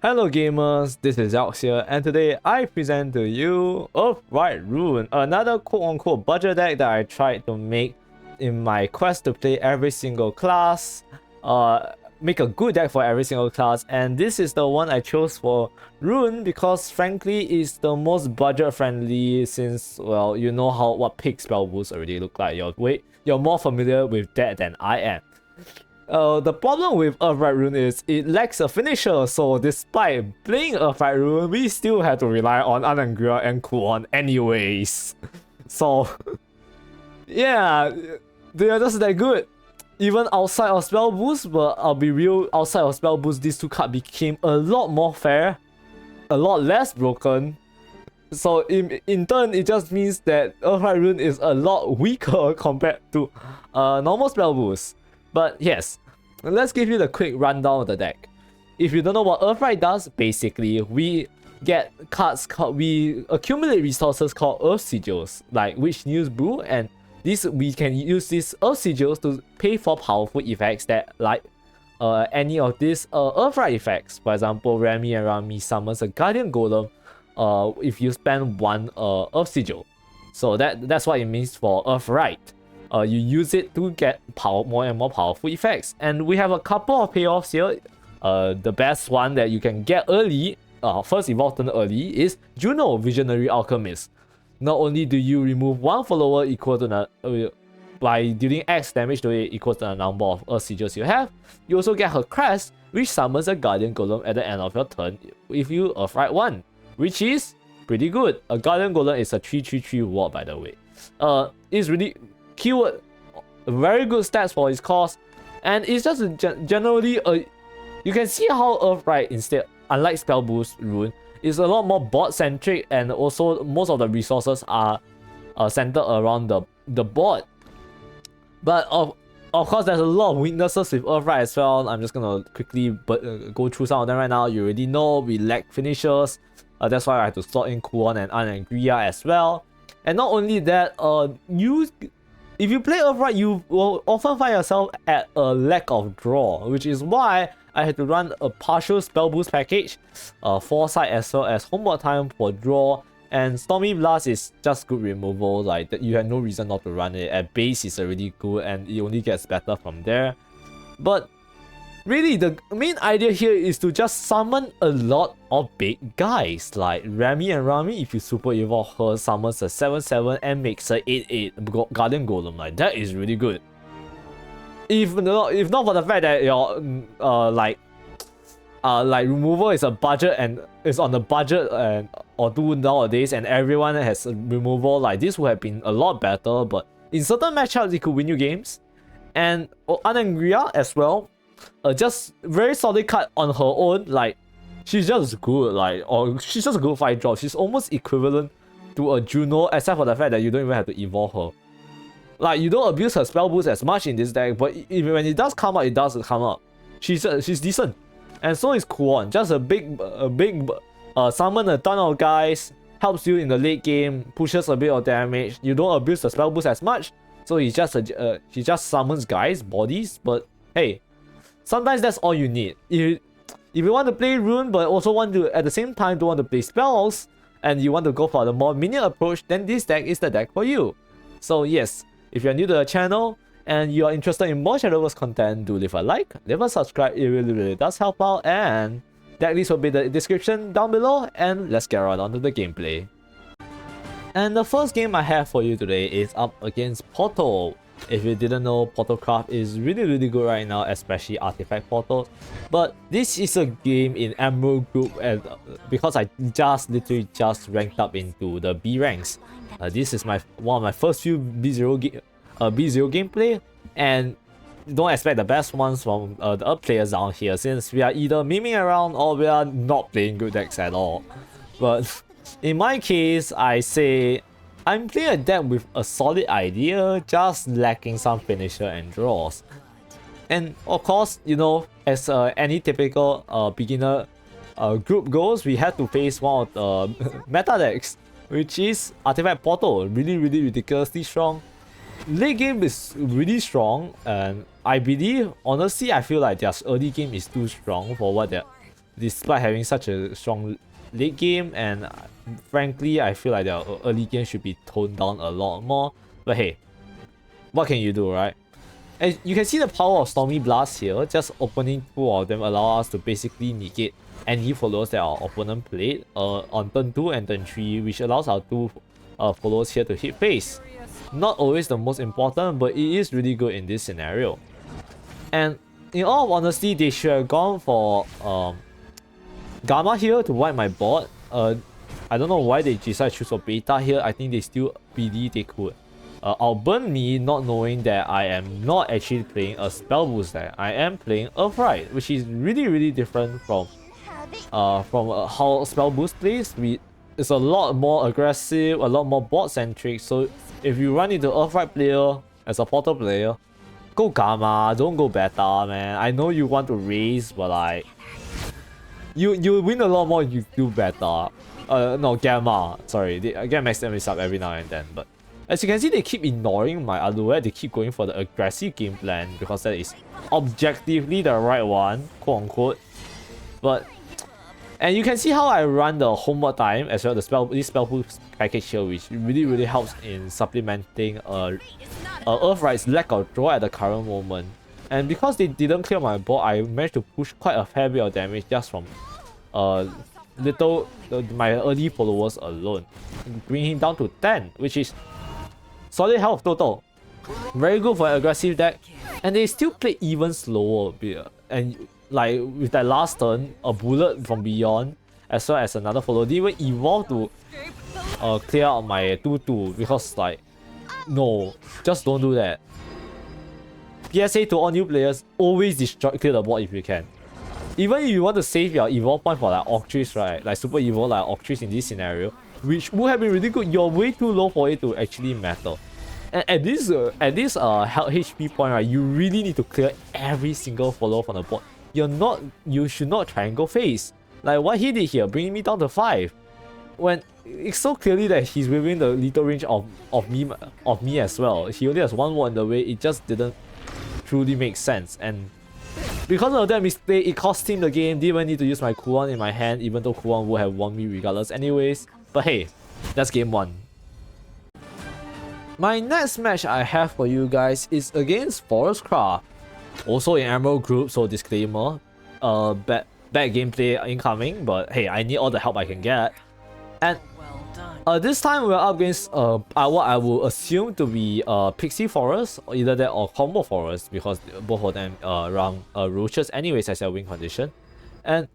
Hello gamers, this is Alex here, and today I present to you Earth Rite Rune, another quote-unquote budget deck that I tried to make in my quest to play every single class, make a good deck for every single class, and this is the one I chose for Rune because frankly it's the most budget friendly since, well, you know what Pig Spellboost already look like. You're more familiar with that than I am. The problem with Earth Rite Rune is it lacks a finisher, so despite playing Earth Rite Rune, we still have to rely on Anangria and Kuon anyways. So, yeah, they are just that good. Even outside of Spellboost, but I'll be real, outside of Spellboost, these two cards became a lot more fair, a lot less broken. So in turn, it just means that Earth Rite Rune is a lot weaker compared to normal Spellboost. But yes, let's give you the quick rundown of the deck. If you don't know what Earth Rite does, basically we get cards we accumulate resources called Earth Sigils, like Witch News Brew, and we can use these Earth Sigils to pay for powerful effects that like any of these Earth Rite effects. For example, Remy and Rami summons a Guardian Golem if you spend one Earth Sigil. So that's what it means for Earth Rite. You use it to get more and more powerful effects. And we have a couple of payoffs here. The best one that you can get early, first evolve turn early, is Juno, Visionary Alchemist. Not only do you remove one follower equal to by dealing X damage to it equals to the number of Earth Sigils you have, you also get her crest, which summons a Guardian Golem at the end of your turn if you Earth Rite 1, which is pretty good. A Guardian Golem is a 3/3/3 ward, by the way. It's really keyword, very good stats for its cost, and it's just generally you can see how Earth Rite, instead, unlike Spellboost Rune, is a lot more bot centric, and also most of the resources are centered around the bot. But of course, there's a lot of weaknesses with Earth Rite as well. I'm just gonna quickly go through some of them right now. You already know we lack finishers. That's why I had to slot in Kuon and Anangria as well. And not only that, if you play Earth Rite, you will often find yourself at a lack of draw, which is why I had to run a partial spell boost package, Foresight as well as Homework Time for draw, and Stormy Blast is just good removal. Like that, you have no reason not to run it. At base, it's already good, and it only gets better from there. But really, the main idea here is to just summon a lot of big guys. Like Remy and Rami, if you super evolve her, summons a 7/7 and makes a 8/8 Guardian Golem. Like that is really good. If not for the fact that your like removal is a budget and is on the budget and or two nowadays, and everyone has removal, like this would have been a lot better. But in certain matchups, it could win you games. And Anangria as well. Just very solid card on her own. Like she's just good, she's just a good 5-drop. She's almost equivalent to a Juno, except for the fact that you don't even have to evolve her. Like you don't abuse her spell boost as much in this deck, but even when it does come up, it does come up. She's decent, and so is Kuon. Just a big summon a ton of guys, helps you in the late game, pushes a bit of damage. You don't abuse the spell boost as much, so he just summons guys, bodies. But hey, sometimes that's all you need. If you want to play Rune but also want to at the same time don't want to play spells and you want to go for the more minion approach, then this deck is the deck for you. So yes, if you're new to the channel and you are interested in more Shadowverse content, do leave a like, leave a subscribe, it really does help out, and deck list will be in the description down below, and let's get right on to the gameplay. And the first game I have for you today is up against Portal. If you didn't know, Portalcraft is really good right now, especially Artifact Portals. But this is a game in Emerald Group, and because I literally just ranked up into the B ranks. This is one of my first few B0 gameplay, and don't expect the best ones from the other players down here, since we are either memeing around or we are not playing good decks at all. But in my case, I say I'm playing a deck with a solid idea, just lacking some finisher and draws. And of course, you know, as any typical beginner group goes, we had to face one of the meta decks, which is Artifact Portal. Really ridiculously strong. Late game is really strong, and I believe, honestly, I feel like their early game is too strong for what despite having such a strong late game, and frankly I feel like their early game should be toned down a lot more. But hey, what can you do, right? And you can see the power of Stormy Blast here. Just opening two of them allow us to basically negate any followers that our opponent played on turn 2 and turn 3, which allows our two followers here to hit face. Not always the most important, but it is really good in this scenario. And in all honesty, they should have gone for Gamma here to wipe my board. I don't know why they decided to choose for Beta here. I think they still believe they could outburn me, not knowing that I am not actually playing a Spellboost deck. I am playing Earth Rite, which is really different from how Spellboost plays. It's a lot more aggressive, a lot more board centric. So if you run into Earth Rite player as a portal player, go Gamma, don't go Beta, man. I know you want to raise, but like you win a lot more if you do Beta. No, Gamma. Sorry, I get max damage up every now and then, but as you can see, they keep ignoring my Aluet. They keep going for the aggressive game plan because that is objectively the right one, quote unquote. And you can see how I run the homework time as well, this Spellboost package here, which really helps in supplementing Earth Rite's lack of draw at the current moment. And because they didn't clear my board, I managed to push quite a fair bit of damage just from my early followers alone, bringing him down to 10, which is solid health total. Very good for an aggressive deck. And they still play even slower. And like with that last turn, a bullet from beyond, as well as another follower, they even evolve to clear out my 2-2, because like, no, just don't do that. PSA to all new players, always clear the board if you can. Even if you want to save your evolve point for like Octris, right, like super evolve like Octris in this scenario, which would have been really good, you're way too low for it to actually matter. And at this HP point, right, you really need to clear every single follower from the board. You should not triangle face. Like what he did here, bringing me down to 5. When it's so clearly that he's within the lethal range of me as well. He only has one ward in the way, it just didn't truly make sense. And because of that mistake, it cost him the game. Didn't even need to use my cooldown in my hand, even though cooldown would have won me regardless anyways. But hey, that's game 1. My next match I have for you guys is against Forest Craft. Also in Emerald Group, so disclaimer. Bad gameplay incoming, but hey, I need all the help I can get. And this time we're up against what I will assume to be Pixie Forest, or either that or Combo Forest, because both of them run Roaches anyways as their win condition. And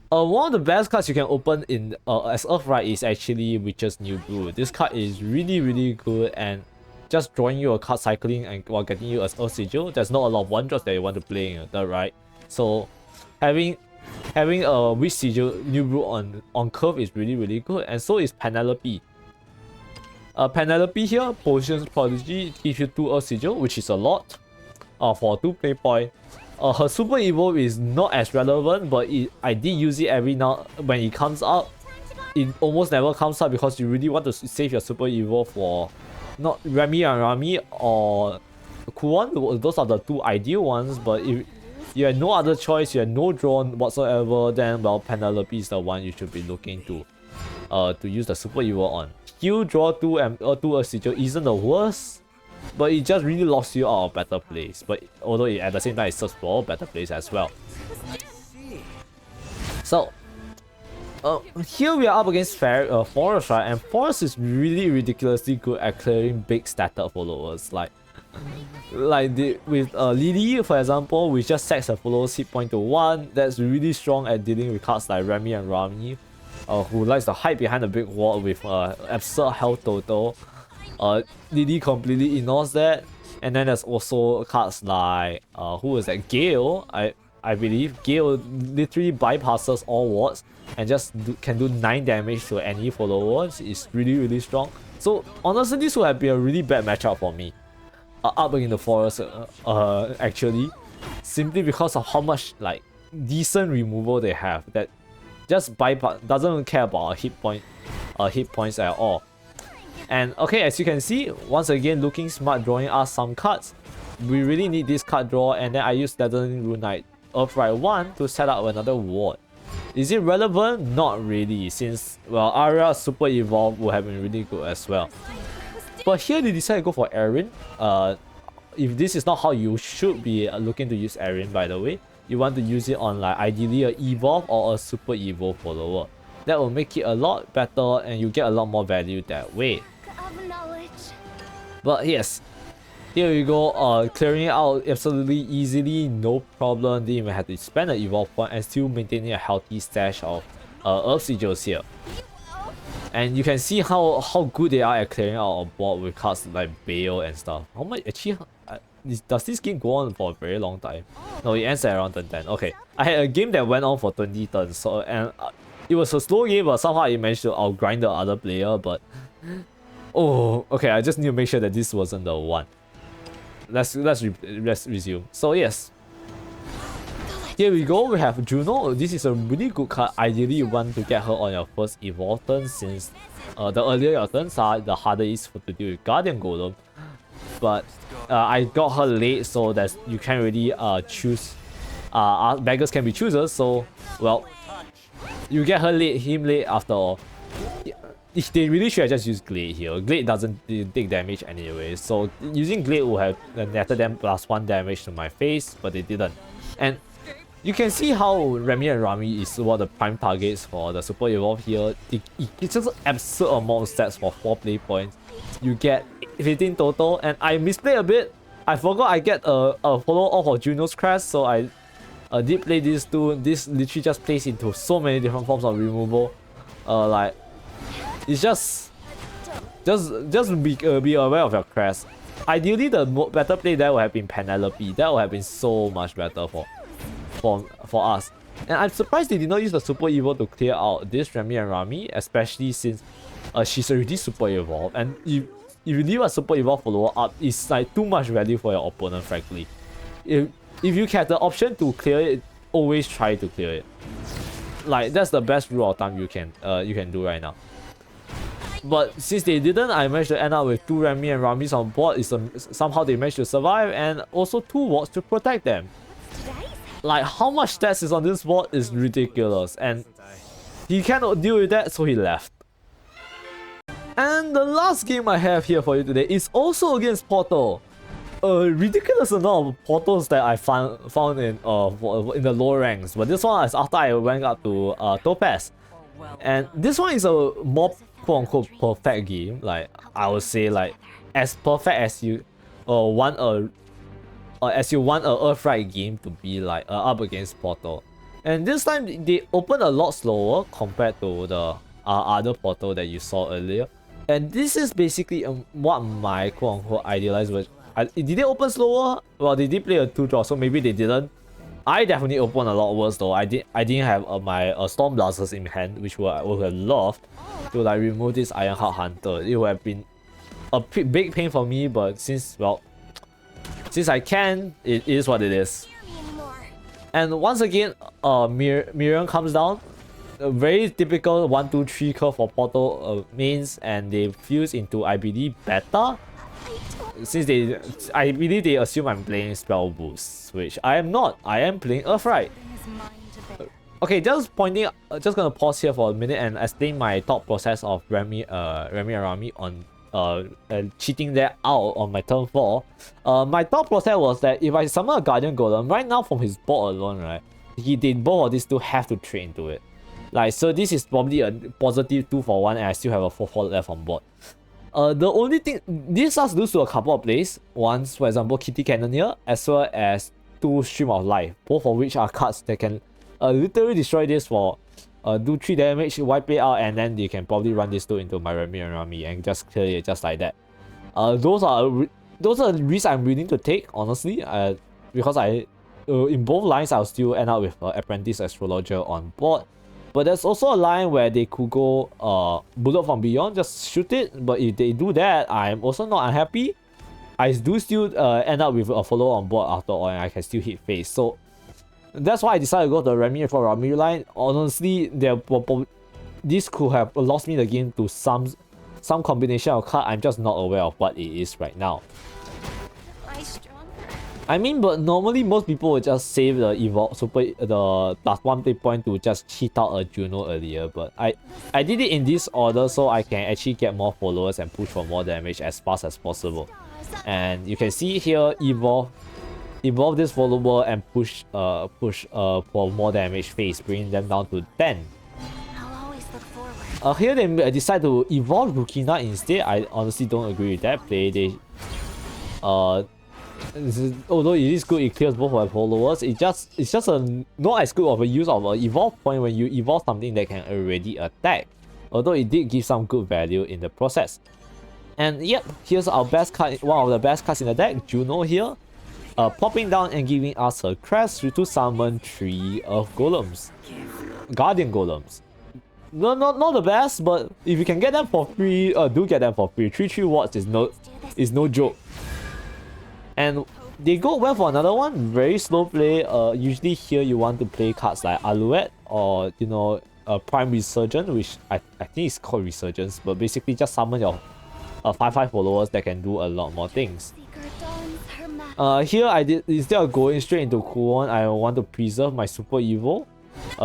one of the best cards you can open in as Earth Rite is actually Witch's New Brew. This card is really good, and just drawing you a card cycling and while getting you as Earth Sigil, there's not a lot of one drops that you want to play in Earth Rite. So having a Witch Sigil New Brew on curve is really good, and so is Penelope. Penelope here, Potions Prodigy, gives you 2 Earth Sigil, which is a lot for 2 play point. Her Super Evolve is not as relevant, but I did use it every now when it comes out. It almost never comes out because you really want to save your Super Evolve for not Remy and Rami or Kuon. Those are the 2 ideal ones, but if you had no other choice, you had no draw whatsoever, then well, Penelope is the one you should be looking to use the Super Evolve on. Heal, draw 2 Earth Sigil isn't the worst, but it just really locks you out of better plays. But although at the same time it serves for better plays as well. So here we are up against Forest, right? And Forest is really ridiculously good at clearing big static followers. Like with Lily, for example, which just sets a follower's hit point to 1. That's really strong at dealing with cards like Remy and Rami, who likes to hide behind a big wall with absurd health total. Lily completely ignores that. And then there's also cards like who is that? Gale, I believe. Gale literally bypasses all wards and just can do 9 damage to any followers. It's really strong. So honestly, this would have been a really bad matchup for me. Up in the Forest, actually, simply because of how much like decent removal they have that just doesn't care about hit points at all. And okay, as you can see, once again looking smart, drawing us some cards. We really need this card draw, and then I use Dazzling Rune Knight Earth Rite 1 to set up another ward. Is it relevant? Not really, since, well, Arya Super Evolve would have been really good as well. But here they decided to go for Erin. If this is not how you should be looking to use Erin, by the way, you want to use it on like ideally a Evolve or a Super Evolve follower. That will make it a lot better and you get a lot more value that way. But yes, here we go, clearing it out absolutely easily, no problem. Didn't even have to spend an Evolve point and still maintaining a healthy stash of Earth Sigils here. And you can see how good they are at clearing out a board with cards like Bale and stuff. How much actually? Does this game go on for a very long time? No, it ends at around turn 10. Okay, I had a game that went on for 20 turns, so and it was a slow game, but somehow I managed to outgrind the other player. But oh, okay, I just need to make sure that this wasn't the one. Let's resume. So yes, here we go. We have Juno. This is a really good card. Ideally, you want to get her on your first evolve turn, since the earlier your turns are, the harder it is to deal with Guardian Golem. But I got her late, so that you can't really choose. Beggars can be choosers, so well, you get her late, him late after all. They really should have just used Glade here. Glade doesn't take damage anyway, so using Glade would have netted them +1 damage to my face, but they didn't. And you can see how Remy and Rami is one of the prime targets for the Super Evolve here. It's just an absurd amount of stats for 4 play points. You get 15 total, and I misplayed a bit. I forgot I get a follow off of Juno's Crest, so I did play these two. This literally just plays into so many different forms of removal. Like, it's just be aware of your Crest. Ideally, the better play there would have been Penelope. That would have been so much better for us. And I'm surprised they did not use the Super Evolve to clear out this Remy and Rami, especially since she's already Super Evolved. And if you leave a Super Evolve follower up, it's like too much value for your opponent, frankly. If you have the option to clear it, always try to clear it. Like, that's the best rule of thumb you can do right now. But since they didn't, I managed to end up with 2 Remy and Ramis on board. Somehow they managed to survive, and also 2 wards to protect them. Like, how much stats is on this board is ridiculous, and he cannot deal with that, so he left. And the last game I have here for you today is also against Portal. A ridiculous amount of portals that I found in the lower ranks, but this one is after I went up to Topaz. And this one is a more quote-unquote perfect game. Like, I would say, like, as perfect as you want a Earth Rite game to be, like, up against Portal. And this time they open a lot slower compared to the other Portal that you saw earlier. And this is basically what my quote-unquote idealized was. Did they open slower? Well, they did play a 2-draw, so maybe they didn't. I definitely opened a lot worse though. I didn't have my Storm Blasters in hand, which I would have loved to like remove this Ironheart Hunter. It would have been a big pain for me, but since I can, it is what it is. And once again, Miriam comes down. A very typical 1-2-3 curve for Portal mains, and they fuse into IBD Beta. Since I believe they assume I'm playing Spellboost, which I am not. I am playing Earth Rite. Okay, just gonna pause here for a minute and explain my thought process of Remy and Rami on cheating that out on my turn 4. My thought process was that if I summon a Guardian Golem right now from his board alone, right, both of these two have to trade into it. Like, so this is probably a positive 2-for-1, and I still have a 4-4 left on board. The only thing, this does lose to a couple of plays. Once, for example, Kitty Cannoneer, as well as 2 Stream of Life, both of which are cards that can literally destroy this for do 3 damage, wipe it out, and then you can probably run these 2 into my Remy and Rami and just clear it just like that. Those are risks I'm willing to take, honestly, because in both lines I'll still end up with Apprentice Astrologer on board. But there's also a line where they could go Bullet from Beyond, just shoot it. But if they do that, I'm also not unhappy. I do still end up with a follow on board after all, and I can still hit face. So that's why I decided to go the Remy for Rami line. Honestly, this could have lost me the game to some combination of card. I'm just not aware of what it is right now. I mean, but normally most people would just save the evolve the +1 play point to just cheat out a Juno earlier. But I did it in this order so I can actually get more followers and push for more damage as fast as possible. And you can see here, evolve this follower and push for more damage phase, bringing them down to 10. Here they decide to evolve Rukina instead. I honestly don't agree with that play. Although it is good, it clears both of my followers. It's just not as good of a use of an evolve point when you evolve something that can already attack. Although it did give some good value in the process. And yep, here's our best card, one of the best cards in the deck, Juno here. Popping down and giving us a crest to summon 3 of Golems. Guardian Golems. No, not the best, but if you can get them for free, do get them for free. 3/3 watts is no joke. And they go well for another one, very slow play. Usually here you want to play cards like Alouette or, you know, Prime Resurgence, which I think it's called Resurgence, but basically just summon your 5/5 followers that can do a lot more things. Here I did, instead of going straight into Kuon, I want to preserve my Super Evo.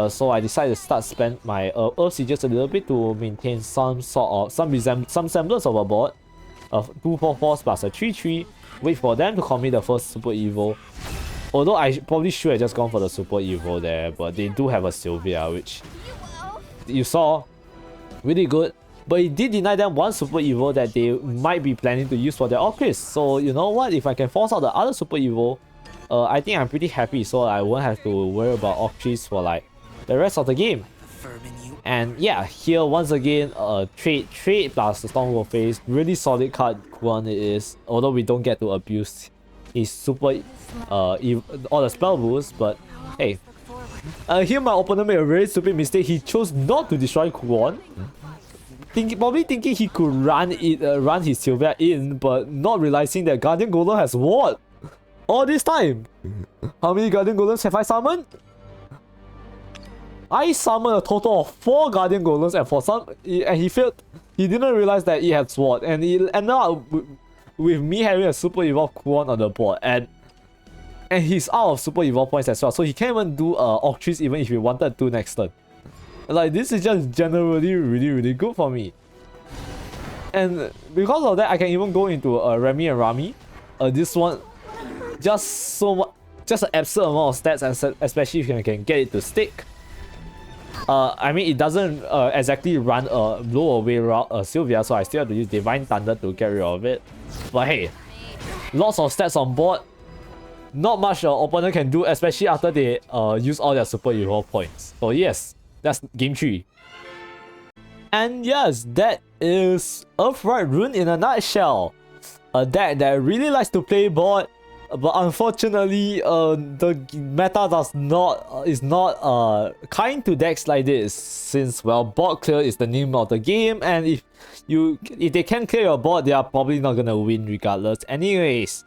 So I decided to start spend my Earth Sieges a little bit to maintain some semblance of a board. 2/4/4 plus a 3/3. Wait for them to commit the first Super Evo. Although I probably should have just gone for the Super Evo there, but they do have a Sylvia, which you saw, really good. But it did deny them one Super Evo that they might be planning to use for their Orcris. So you know what, if I can force out the other Super Evo, I think I'm pretty happy, so I won't have to worry about Orcris for like the rest of the game. And yeah, here once again, trade plus the Stormwolf phase, really solid card Kuan it is. Although we don't get to abuse his super all the spell boost, but hey. Here my opponent made a very stupid mistake. He chose not to destroy Kuon. Probably thinking he could run his Sylvia in, but not realizing that Guardian Golem has ward all this time. How many Guardian Golems have I summoned? I summoned a total of 4 Guardian Golems, and he failed. He didn't realize that he had sword, and he ended up with me having a Super Evolve Kuon on the board, and he's out of Super Evolve points as well, so he can't even do Orcris even if he wanted to next turn. Like, this is just generally really good for me. And because of that, I can even go into Remy and Rami. This one, just an absurd amount of stats, especially if you can get it to stick. I mean, it doesn't exactly run a blow away Sylvia, so I still have to use Divine Thunder to get rid of it. But hey, lots of stats on board. Not much opponent can do, especially after they use all their Super Evolve points. So yes, that's game 3. And yes, that is Earth Rite Rune in a nutshell. A deck that really likes to play board, but unfortunately, the meta is not kind to decks like this, since, well, board clear is the name of the game, and if they can't clear your board, they are probably not gonna win regardless anyways.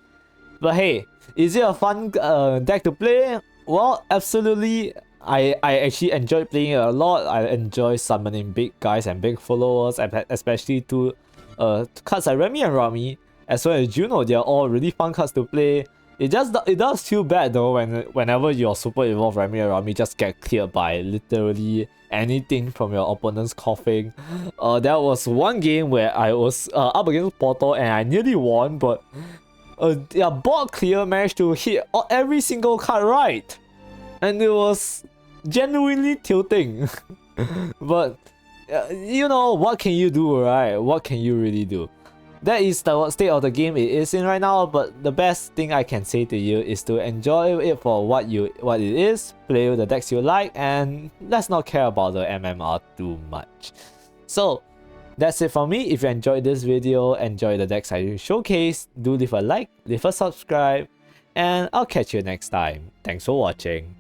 But hey, is it a fun deck to play? Well, absolutely. I actually enjoy playing it a lot. I enjoy summoning big guys and big followers, especially to cards like Remy and Rami, as well as Juno. They are all really fun cards to play. It does feel bad though whenever your Super Evolve Remy and Rami just get cleared by literally anything from your opponent's coughing. There was one game where I was up against Portal and I nearly won, but their board clear managed to hit every single card right, and it was genuinely tilting. But you know, what can you do, right? What can you really do? That is the state of the game it is in right now, but the best thing I can say to you is to enjoy it for what it is, play with the decks you like, and let's not care about the MMR too much. So that's it for me. If you enjoyed this video, enjoy the decks I showcase, do leave a like, leave a subscribe, and I'll catch you next time. Thanks for watching.